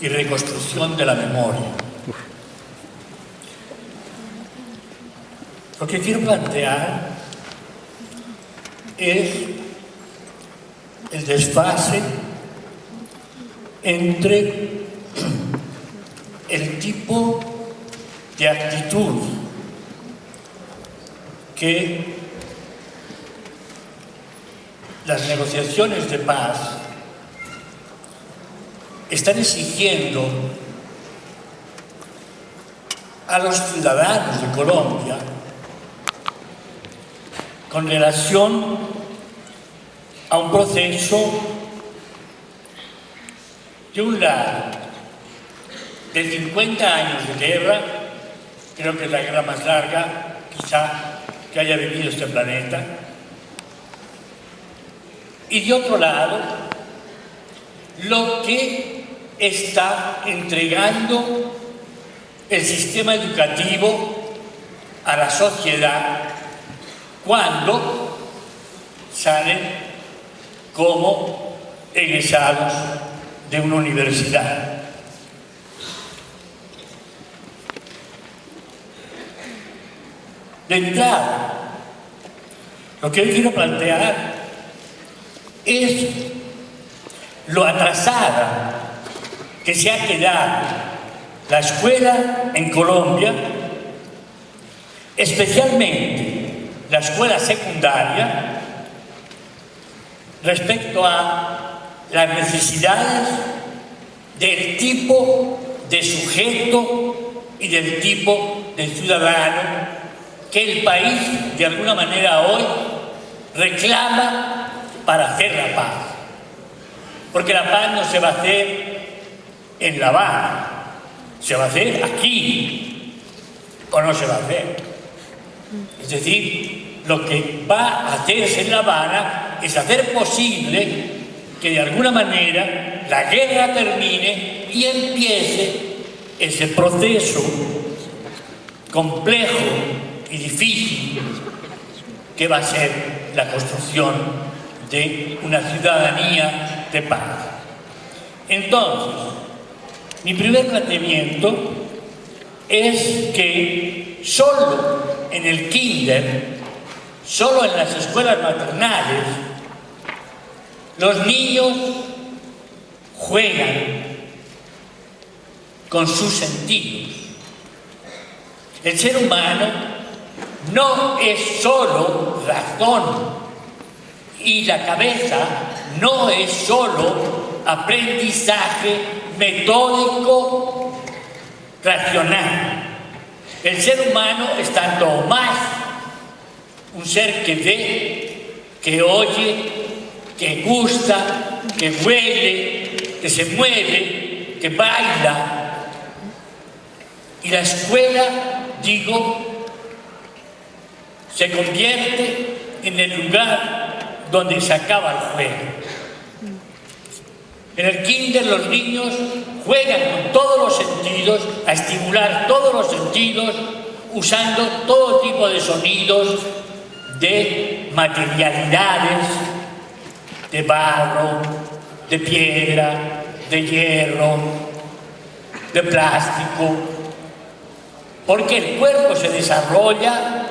y reconstrucción de la memoria. Lo que quiero plantear es el desfase entre el tipo de actitud que las negociaciones de paz están exigiendo a los ciudadanos de Colombia con relación a un proceso, de un lado, de 50 años de guerra, creo que es la guerra más larga quizá que haya vivido este planeta, y de otro lado, lo que está entregando el sistema educativo a la sociedad cuando salen como egresados de una universidad. De entrada, lo que hoy quiero plantear es lo atrasada que se ha quedado la escuela en Colombia, especialmente la escuela secundaria, respecto a las necesidades del tipo de sujeto y del tipo de ciudadano que el país de alguna manera hoy reclama para hacer la paz. Porque la paz no se va a hacer en La Habana, se va a hacer aquí, o no se va a hacer. Es decir, lo que va a hacerse en La Habana es hacer posible que de alguna manera la guerra termine y empiece ese proceso complejo y difícil que va a ser la construcción de una ciudadanía de paz. Entonces, mi primer planteamiento es que solo en el kinder, solo en las escuelas maternales, los niños juegan con sus sentidos. El ser humano no es solo razón y la cabeza no es solo aprendizaje metódico racional. El ser humano es tanto más un ser que ve, que oye, que gusta, que huele, que se mueve, que baila. Y la escuela, digo, se convierte en el lugar donde se acaba el juego. En el kinder los niños juegan con todos los sentidos, a estimular todos los sentidos, usando todo tipo de sonidos, de materialidades, de barro, de piedra, de hierro, de plástico, porque el cuerpo se desarrolla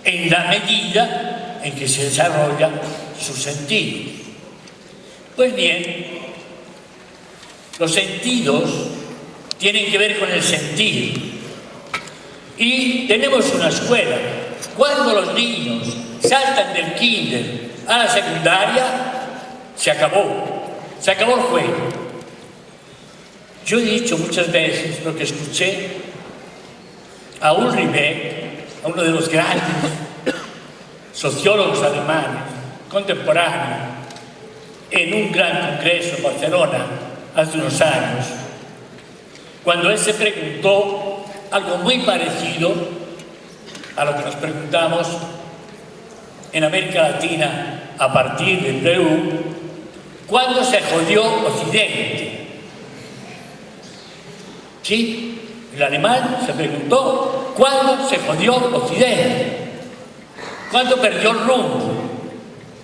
en la medida en que se desarrollan sus sentidos. Pues bien, los sentidos tienen que ver con el sentir. Y tenemos una escuela. Cuando los niños saltan del kinder a la secundaria, se acabó el juego. Yo he dicho muchas veces lo que escuché a Ulrich Beck, a uno de los grandes sociólogos alemanes contemporáneos, en un gran congreso en Barcelona hace unos años, cuando él se preguntó algo muy parecido a lo que nos preguntamos en América Latina a partir del Perú, ¿cuándo se jodió Occidente? ¿Sí? El alemán se preguntó, ¿cuándo se jodió Occidente? ¿Cuándo perdió el rumbo?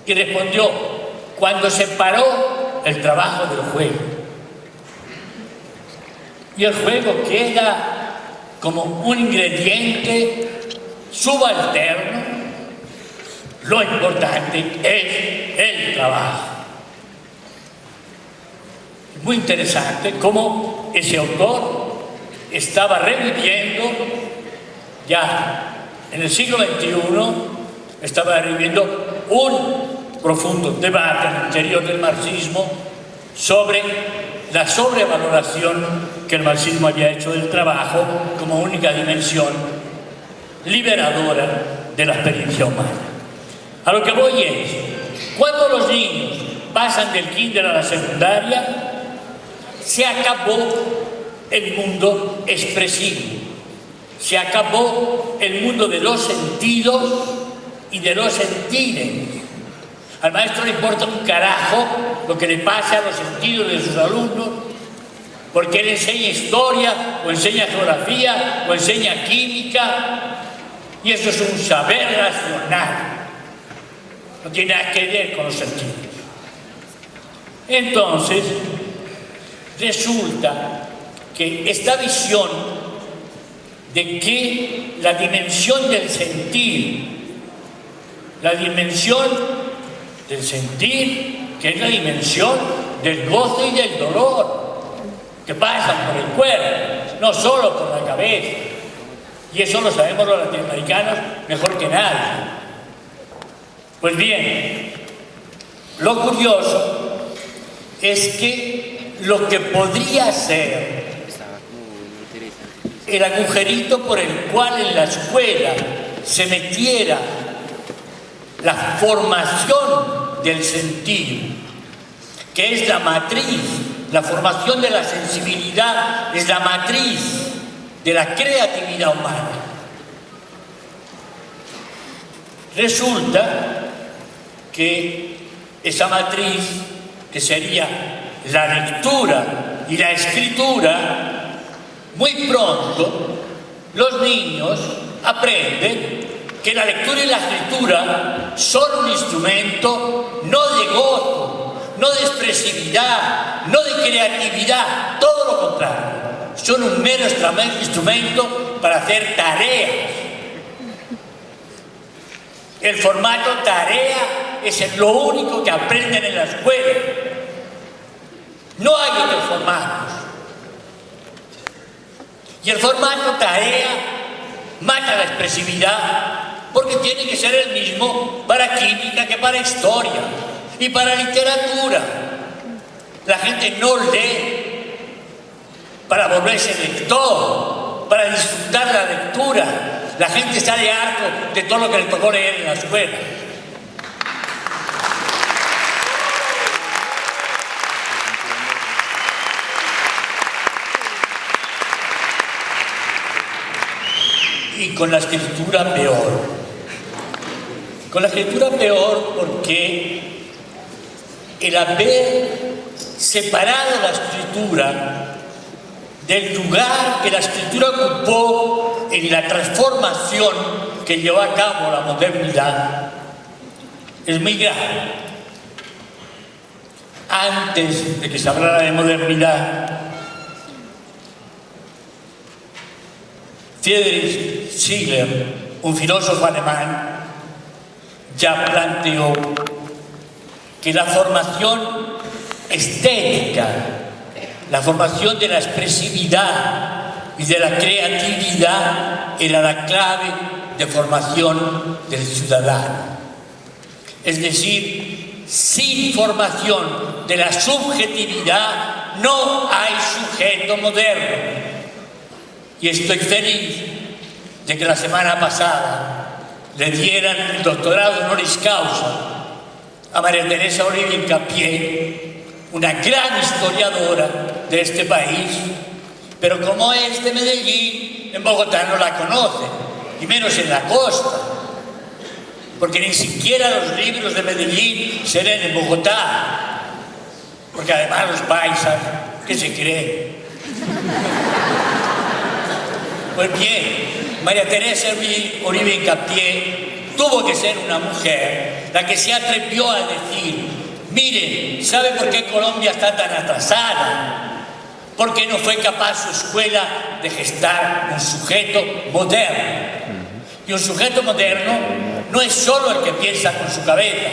Y respondió, cuando se paró el trabajo del juego. y el juego queda como un ingrediente subalterno. Lo importante es el trabajo. Muy interesante cómo ese autor estaba reviviendo ya en el siglo XXI, estaba reviviendo un profundo debate en el interior del marxismo sobre la sobrevaloración que el marxismo había hecho del trabajo como única dimensión liberadora de la experiencia humana. A lo que voy es, cuando los niños pasan del kinder a la secundaria, se acabó el mundo expresivo, se acabó el mundo de los sentidos y de los sentires. Al maestro le importa un carajo lo que le pasa a los sentidos de sus alumnos, porque él enseña historia, o enseña geografía, o enseña química, y eso es un saber racional. No tiene nada que ver con los sentidos. Entonces, resulta que esta visión de que la dimensión del sentir, que es la dimensión del gozo y del dolor, que pasan por el cuerpo, no solo por la cabeza. Y eso lo sabemos los latinoamericanos mejor que nadie. Pues bien, lo curioso es que lo que podría ser el agujerito por el cual en la escuela se metiera la formación del sentir, que es la matriz, la formación de la sensibilidad es la matriz de la creatividad humana. Resulta que esa matriz, que sería la lectura y la escritura, muy pronto los niños aprenden que la lectura y la escritura son un instrumento no de gozo, no de expresividad, no de creatividad, todo lo contrario. Son un mero instrumento para hacer tareas. El formato tarea es lo único que aprenden en la escuela. No hay otros formatos. Y el formato tarea mata la expresividad porque tiene que ser el mismo para química que para historia y para literatura. La gente no lee para volverse lector, para disfrutar la lectura. La gente sale harto de todo lo que le tocó leer en la escuela. Y con la escritura peor. Con la escritura peor porque el haber separado la escritura del lugar que la escritura ocupó en la transformación que llevó a cabo la modernidad es muy grave. Antes de que se hablara de modernidad, Friedrich Schiller, un filósofo alemán, ya planteó que la formación estética, la formación de la expresividad y de la creatividad era la clave de formación del ciudadano. Es decir, sin formación de la subjetividad no hay sujeto moderno. Y estoy feliz de que la semana pasada le dieran el doctorado honoris causa a María Teresa Uribe Hincapié, una gran historiadora de este país, pero como es de Medellín, en Bogotá no la conocen, y menos en la costa, porque ni siquiera los libros de Medellín se leen en Bogotá, porque además los paisas, ¿qué se creen? Pues bien, María Teresa Uribe Hincapié tuvo que ser una mujer la que se atrevió a decir: miren, ¿sabe por qué Colombia está tan atrasada? porque no fue capaz su escuela de gestar un sujeto moderno. Y un sujeto moderno no es solo el que piensa con su cabeza,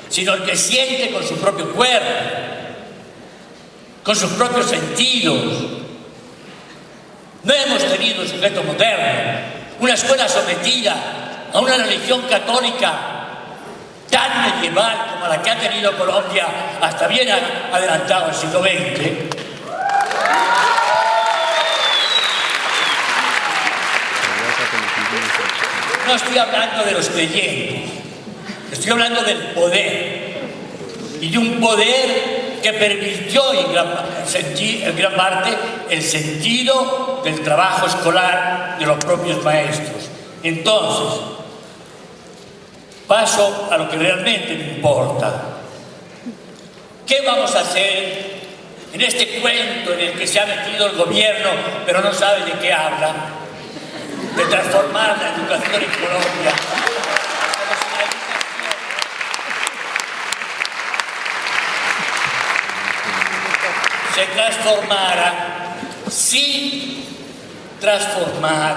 sino el que siente con su propio cuerpo, con sus propios sentidos. No hemos tenido un sujeto moderno, una escuela sometida a una religión católica tan medieval como la que ha tenido Colombia hasta bien adelantado el siglo XX. No estoy hablando de los creyentes, estoy hablando del poder, y de un poder que pervirtió en gran parte el sentido del trabajo escolar de los propios maestros. Entonces, paso a lo que realmente me importa. ¿Qué vamos a hacer en este cuento en el que se ha metido el gobierno, pero no sabe de qué habla? De transformar la educación en Colombia. Se transformara sin transformar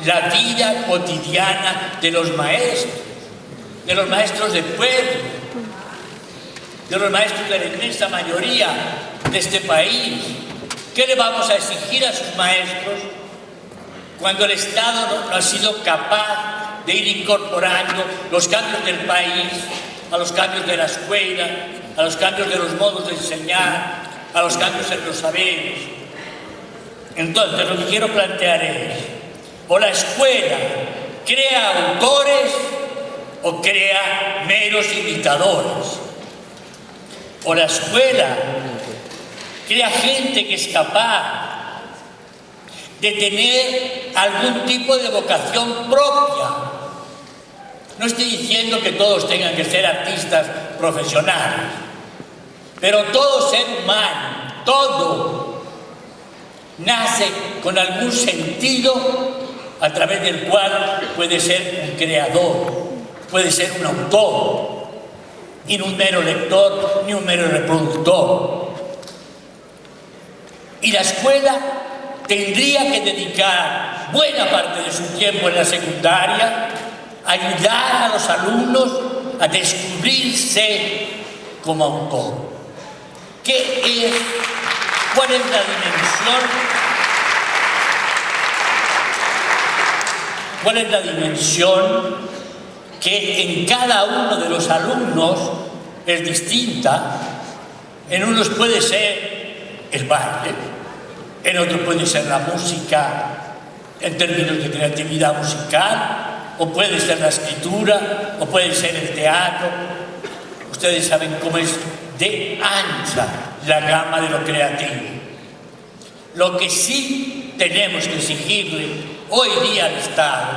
la vida cotidiana de los maestros del pueblo, de los maestros de la inmensa mayoría de este país. ¿Qué le vamos a exigir a sus maestros cuando el Estado no ha sido capaz de ir incorporando los cambios del país, a los cambios de la escuela, a los cambios de los modos de enseñar, a los cambios en los saberes? Entonces, lo que quiero plantear es: o la escuela crea autores o crea meros imitadores. O la escuela crea gente que es capaz de tener algún tipo de vocación propia. No estoy diciendo que todos tengan que ser artistas profesionales, pero todo ser humano, todo, nace con algún sentido a través del cual puede ser un creador, puede ser un autor, y no un mero lector ni un mero reproductor. Y la escuela tendría que dedicar buena parte de su tiempo en la secundaria a ayudar a los alumnos a descubrirse como autor. ¿Qué es? ¿Cuál es la dimensión? ¿Cuál es la dimensión que en cada uno de los alumnos es distinta? En unos puede ser el baile, en otros puede ser la música en términos de creatividad musical, o puede ser la escritura, o puede ser el teatro. Ustedes saben cómo es de ancha la gama de lo creativo. Lo que sí tenemos que exigirle hoy día al Estado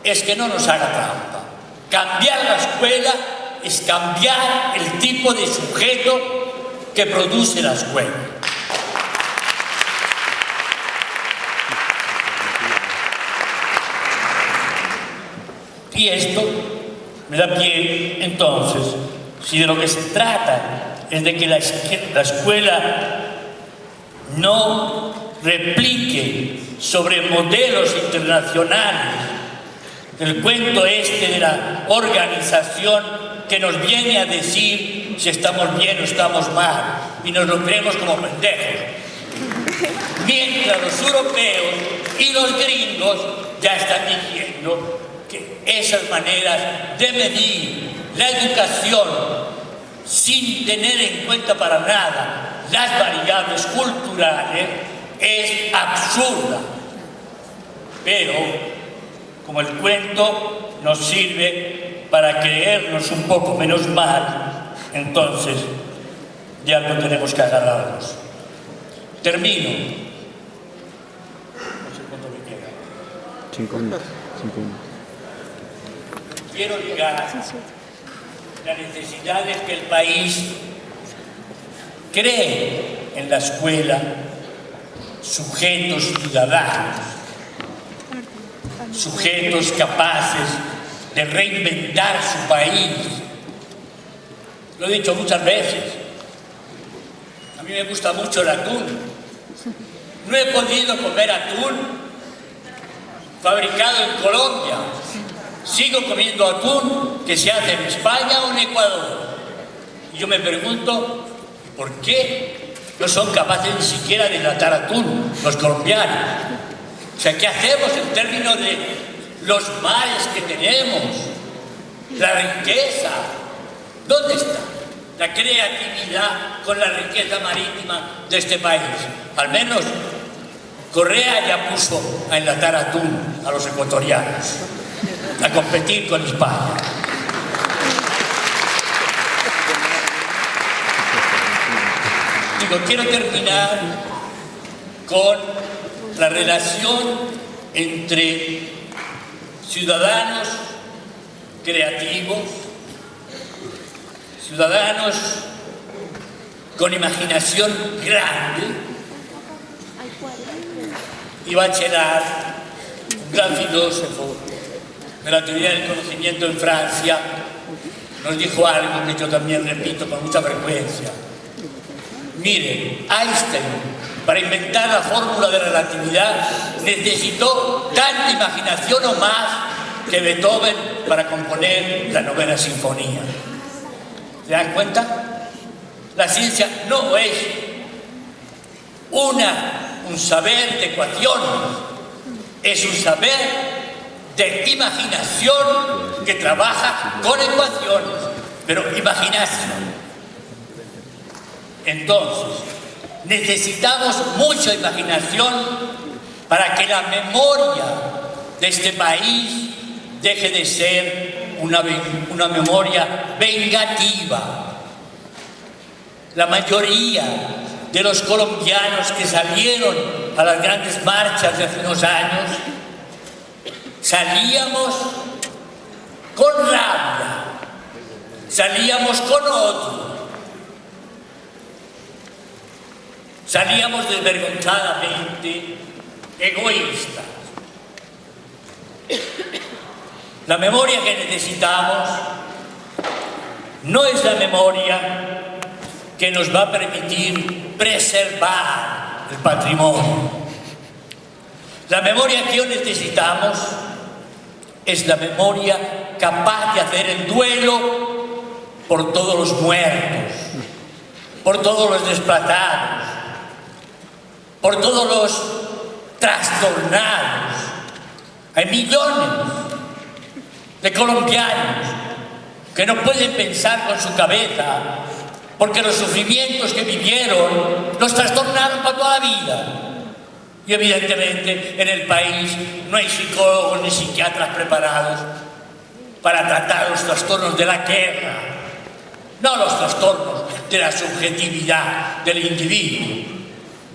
es que no nos haga trampa. Cambiar la escuela es cambiar el tipo de sujeto que produce la escuela. Y esto me da pie, entonces, si de lo que se trata es de que la escuela no replique sobre modelos internacionales el cuento este de la organización que nos viene a decir si estamos bien o estamos mal, y nos lo creemos como pendejos, mientras los europeos y los gringos ya están diciendo que esas maneras de medir la educación sin tener en cuenta para nada las variables culturales es absurda. Pero como el cuento nos sirve para creernos un poco menos mal, entonces ya no tenemos que agarrarnos. Termino. No sé cuánto me queda. 5 minutos. 5 minutos. Quiero ligar la necesidad de que el país cree en la escuela sujetos ciudadanos, sujetos capaces de reinventar su país. Lo he dicho muchas veces, a mí me gusta mucho el atún, No he podido comer atún fabricado en Colombia. Sigo comiendo atún que se hace en España o en Ecuador. Y yo me pregunto, ¿por qué no son capaces ni siquiera de enlatar atún los colombianos? O sea, ¿qué hacemos en términos de los mares que tenemos? La riqueza. ¿Dónde está la creatividad con la riqueza marítima de este país? Al menos Correa ya puso a enlatar atún a los ecuatorianos, a competir con España. Digo, quiero terminar con la relación entre ciudadanos creativos, ciudadanos con imaginación grande, y Bachelard, un gran filósofo de la teoría del conocimiento en Francia, nos dijo algo que yo también repito con mucha frecuencia. Miren, Einstein, para inventar la fórmula de relatividad, necesitó tanta imaginación o más que Beethoven para componer la 9ª sinfonía. ¿Se dan cuenta? La ciencia no es un saber de ecuaciones, es un saber de imaginación que trabaja con ecuaciones, pero imaginación. Entonces, necesitamos mucha imaginación para que la memoria de este país deje de ser una memoria vengativa. La mayoría de los colombianos que salieron a las grandes marchas de hace unos años, salíamos con rabia, salíamos con odio, salíamos desvergonzadamente egoístas. La memoria que necesitamos no es la memoria que nos va a permitir preservar el patrimonio. La memoria que hoy necesitamos es la memoria capaz de hacer el duelo por todos los muertos, por todos los desplazados, por todos los trastornados. Hay millones de colombianos que no pueden pensar con su cabeza porque los sufrimientos que vivieron los trastornaron para toda la vida. Y evidentemente en el país no hay psicólogos ni psiquiatras preparados para tratar los trastornos de la guerra, no los trastornos de la subjetividad del individuo,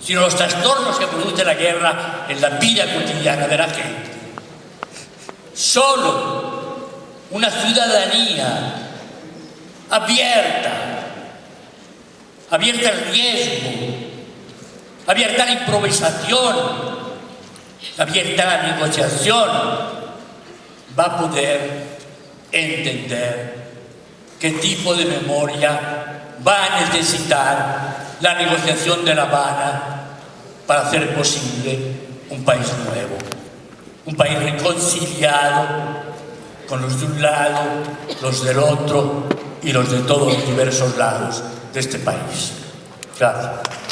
sino los trastornos que produce la guerra en la vida cotidiana de la gente. Solo una ciudadanía abierta al riesgo, abierta a la improvisación, abierta a la negociación, va a poder entender qué tipo de memoria va a necesitar la negociación de La Habana para hacer posible un país nuevo, un país reconciliado con los de un lado, los del otro y los de todos los diversos lados de este país. Gracias.